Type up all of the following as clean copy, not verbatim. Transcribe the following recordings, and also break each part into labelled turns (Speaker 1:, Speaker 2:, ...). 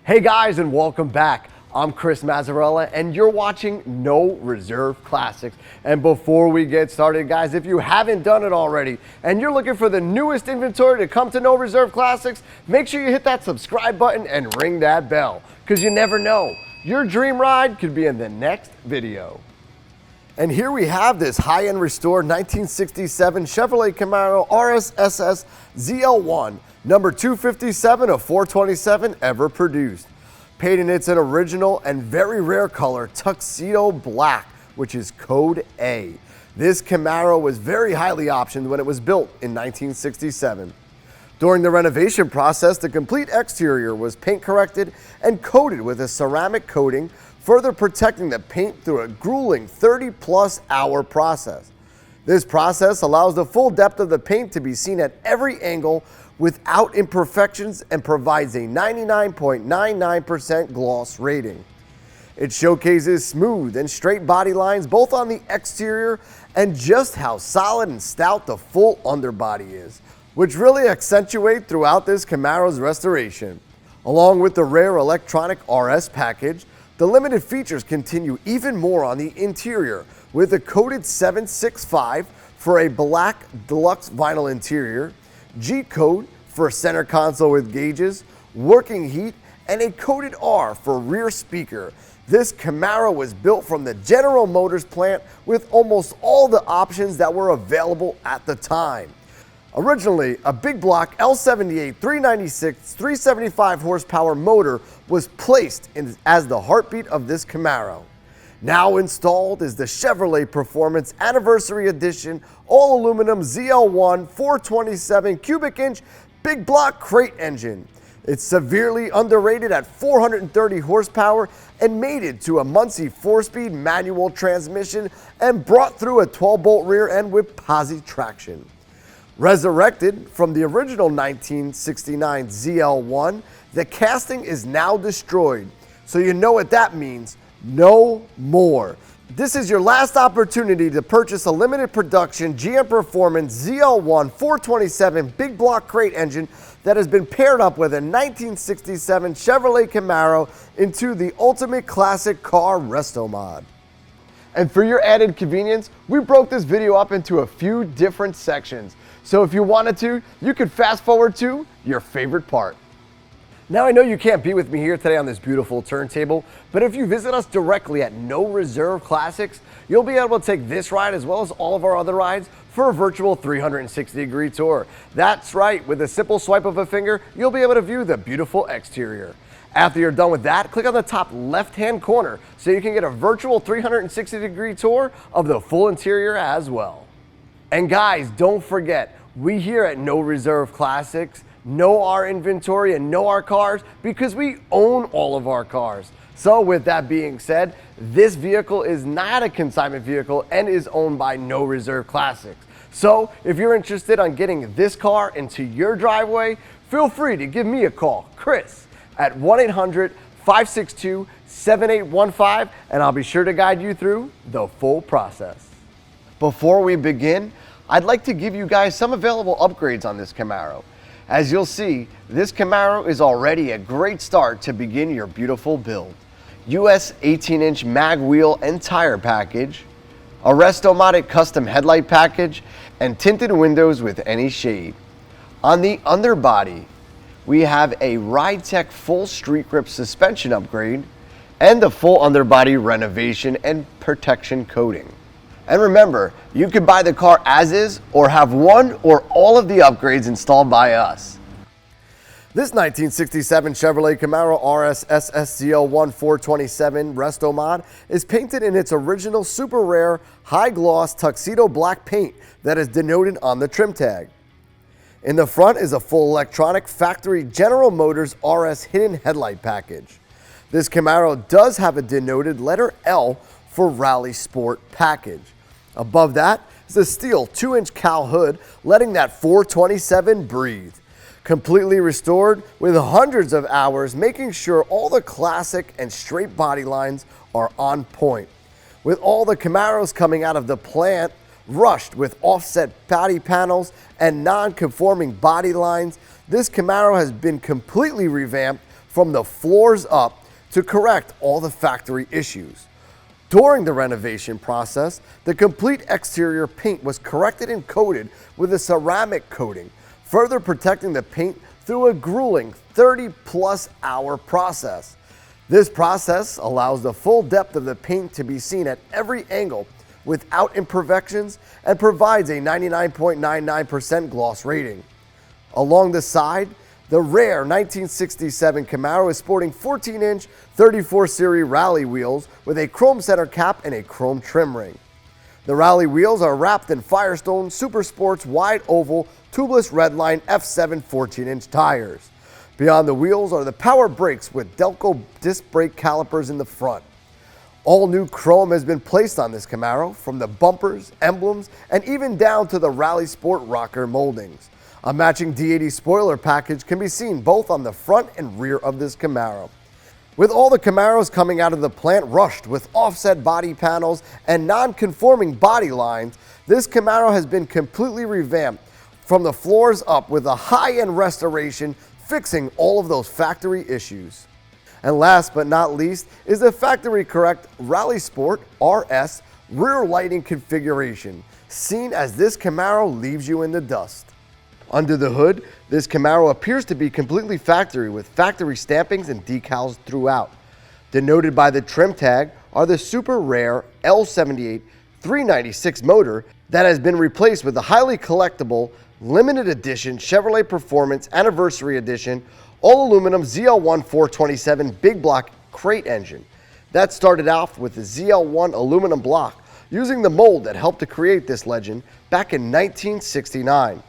Speaker 1: Hey guys, and welcome back. I'm Chris Mazzarella and you're watching No Reserve Classics. And before we get started, guys, if you haven't done it already and you're looking for the newest inventory to come to No Reserve Classics, make sure you hit that subscribe button and ring that bell, because you never know, your dream ride could be in the next video. And here we have this high-end restored 1967 Chevrolet Camaro RS SS ZL1, number 257 of 427 ever produced. Painted in its an original and very rare color, Tuxedo Black, which is code A. This Camaro was very highly optioned when it was built in 1967. During the renovation process, the complete exterior was paint corrected and coated with a ceramic coating, further protecting the paint through a grueling 30-plus hour process. This process allows the full depth of the paint to be seen at every angle without imperfections and provides a 99.99% gloss rating. It showcases smooth and straight body lines both on the exterior and just how solid and stout the full underbody is, which really accentuate throughout this Camaro's restoration. Along with the rare electronic RS package, the limited features continue even more on the interior with a coated 765 for a Black Deluxe Vinyl interior, G-code for center console with gauges, working heat, and a coated R for rear speaker. This Camaro was built from the General Motors plant with almost all the options that were available at the time. Originally, a big block L78 396 375 horsepower motor was placed in as the heartbeat of this Camaro. Now installed is the Chevrolet Performance Anniversary Edition all aluminum ZL1 427 cubic inch big block crate engine. It's severely underrated at 430 horsepower and mated to a Muncie 4-speed manual transmission and brought through a 12-bolt rear end with posi traction. Resurrected from the original 1969 ZL1, the casting is now destroyed. So you know what that means, no more. This is your last opportunity to purchase a limited production GM Performance ZL1 427 big block crate engine that has been paired up with a 1967 Chevrolet Camaro into the ultimate classic car Restomod. And for your added convenience, we broke this video up into a few different sections. So if you wanted to, you could fast forward to your favorite part. Now I know you can't be with me here today on this beautiful turntable, but if you visit us directly at No Reserve Classics, you'll be able to take this ride as well as all of our other rides for a virtual 360-degree tour. That's right, with a simple swipe of a finger, you'll be able to view the beautiful exterior. After you're done with that, click on the top left-hand corner so you can get a virtual 360-degree tour of the full interior as well. And guys, don't forget, we here at No Reserve Classics know our inventory and know our cars because we own all of our cars. So with that being said, this vehicle is not a consignment vehicle and is owned by No Reserve Classics. So if you're interested on getting this car into your driveway, feel free to give me a call, Chris, at 1-800-562-7815, and I'll be sure to guide you through the full process. Before we begin, I'd like to give you guys some available upgrades on this Camaro. As you'll see, this Camaro is already a great start to begin your beautiful build. US 18-inch mag wheel and tire package, a Restomod custom headlight package, and tinted windows with any shade. On the underbody, we have a RideTech full street grip suspension upgrade and the full underbody renovation and protection coating. And remember, you can buy the car as is or have one or all of the upgrades installed by us. This 1967 Chevrolet Camaro RS SS ZL1 427 Restomod is painted in its original super rare high gloss Tuxedo Black paint that is denoted on the trim tag. In the front is a full electronic factory General Motors RS hidden headlight package. This Camaro does have a denoted letter L for Rally Sport package. Above that is a steel 2-inch cowl hood, letting that 427 breathe. Completely restored with hundreds of hours, making sure all the classic and straight body lines are on point. With all the Camaros coming out of the plant rushed with offset body panels and non-conforming body lines, this Camaro has been completely revamped from the floors up to correct all the factory issues. During the renovation process, the complete exterior paint was corrected and coated with a ceramic coating, further protecting the paint through a grueling 30+ hour process. This process allows the full depth of the paint to be seen at every angle without imperfections and provides a 99.99% gloss rating. Along the side, the rare 1967 Camaro is sporting 14-inch 34 Series rally wheels with a chrome center cap and a chrome trim ring. The rally wheels are wrapped in Firestone Super Sports wide oval tubeless Redline F7 14-inch tires. Beyond the wheels are the power brakes with Delco disc brake calipers in the front. All new chrome has been placed on this Camaro, from the bumpers, emblems, and even down to the Rally Sport rocker moldings. A matching D80 spoiler package can be seen both on the front and rear of this Camaro. With all the Camaros coming out of the plant rushed with offset body panels and non-conforming body lines, this Camaro has been completely revamped from the floors up with a high-end restoration, fixing all of those factory issues. And last but not least is the factory correct Rally Sport RS rear lighting configuration, seen as this Camaro leaves you in the dust. Under the hood, this Camaro appears to be completely factory with factory stampings and decals throughout. Denoted by the trim tag are the super rare L78 396 motor that has been replaced with the highly collectible limited edition Chevrolet Performance Anniversary Edition all aluminum ZL1 427 big block crate engine. That started off with the ZL1 aluminum block, using the mold that helped to create this legend back in 1969.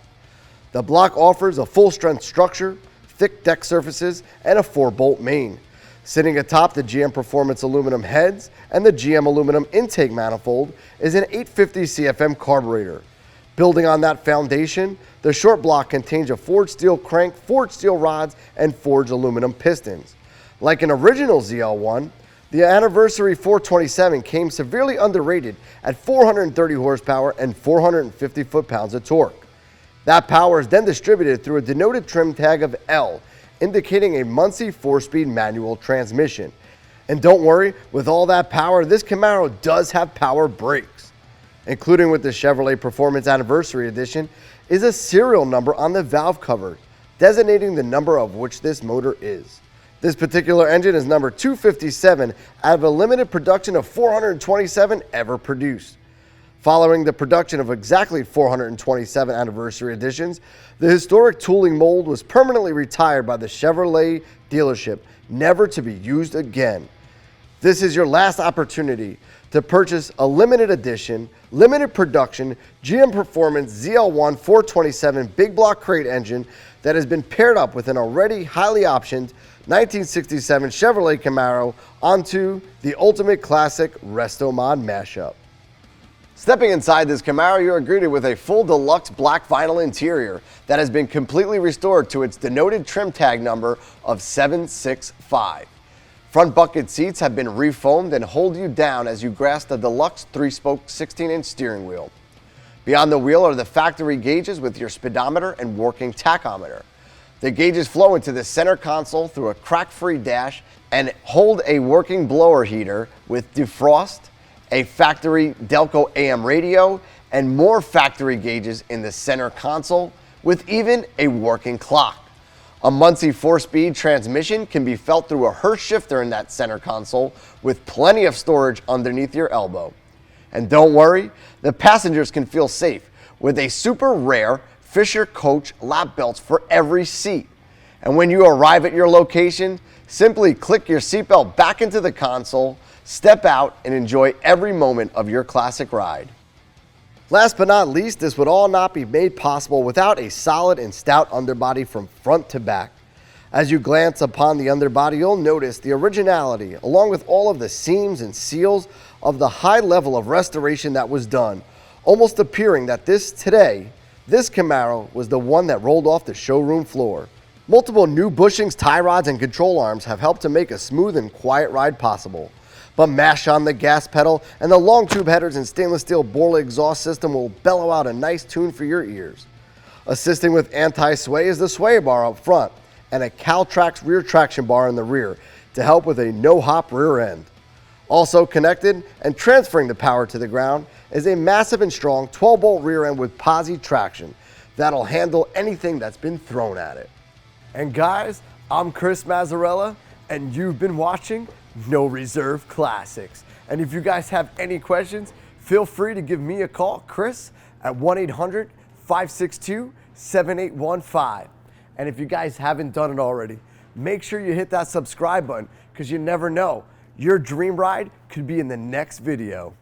Speaker 1: The block offers a full-strength structure, thick deck surfaces, and a 4-bolt main. Sitting atop the GM Performance aluminum heads and the GM aluminum intake manifold is an 850 CFM carburetor. Building on that foundation, the short block contains a forged steel crank, forged steel rods, and forged aluminum pistons. Like an original ZL1, the Anniversary 427 came severely underrated at 430 horsepower and 450 foot-pounds of torque. That power is then distributed through a denoted trim tag of L, indicating a Muncie 4-speed manual transmission. And don't worry, with all that power, this Camaro does have power brakes. Including with the Chevrolet Performance Anniversary Edition is a serial number on the valve cover, designating the number of which this motor is. This particular engine is number 257 out of a limited production of 427 ever produced. Following the production of exactly 427 anniversary editions, the historic tooling mold was permanently retired by the Chevrolet dealership, never to be used again. This is your last opportunity to purchase a limited edition, limited production GM Performance ZL1 427 big block crate engine that has been paired up with an already highly optioned 1967 Chevrolet Camaro onto the ultimate classic Restomod mashup. Stepping inside this Camaro, you are greeted with a full deluxe black vinyl interior that has been completely restored to its denoted trim tag number of 765. Front bucket seats have been refoamed and hold you down as you grasp the deluxe 3-spoke 16-inch steering wheel. Beyond the wheel are the factory gauges with your speedometer and working tachometer. The gauges flow into the center console through a crack-free dash and hold a working blower heater with defrost, a factory Delco AM radio, and more factory gauges in the center console with even a working clock. A Muncie 4-speed transmission can be felt through a Hurst shifter in that center console with plenty of storage underneath your elbow. And don't worry, the passengers can feel safe with a super rare Fisher Coach lap belts for every seat. And when you arrive at your location, simply click your seatbelt back into the console, step out, and enjoy every moment of your classic ride. Last but not least, this would all not be made possible without a solid and stout underbody from front to back. As you glance upon the underbody, you'll notice the originality, along with all of the seams and seals of the high level of restoration that was done, almost appearing that this Camaro was the one that rolled off the showroom floor. Multiple new bushings, tie rods, and control arms have helped to make a smooth and quiet ride possible. But mash on the gas pedal and the long tube headers and stainless steel Borla exhaust system will bellow out a nice tune for your ears. Assisting with anti-sway is the sway bar up front, and a Caltrax rear traction bar in the rear to help with a no-hop rear end. Also connected and transferring the power to the ground is a massive and strong 12-bolt rear end with posi traction that'll handle anything that's been thrown at it. And guys, I'm Chris Mazzarella, and you've been watching No Reserve Classics. And if you guys have any questions, feel free to give me a call, Chris, at 1-800-562-7815. And if you guys haven't done it already, make sure you hit that subscribe button, because you never know, your dream ride could be in the next video.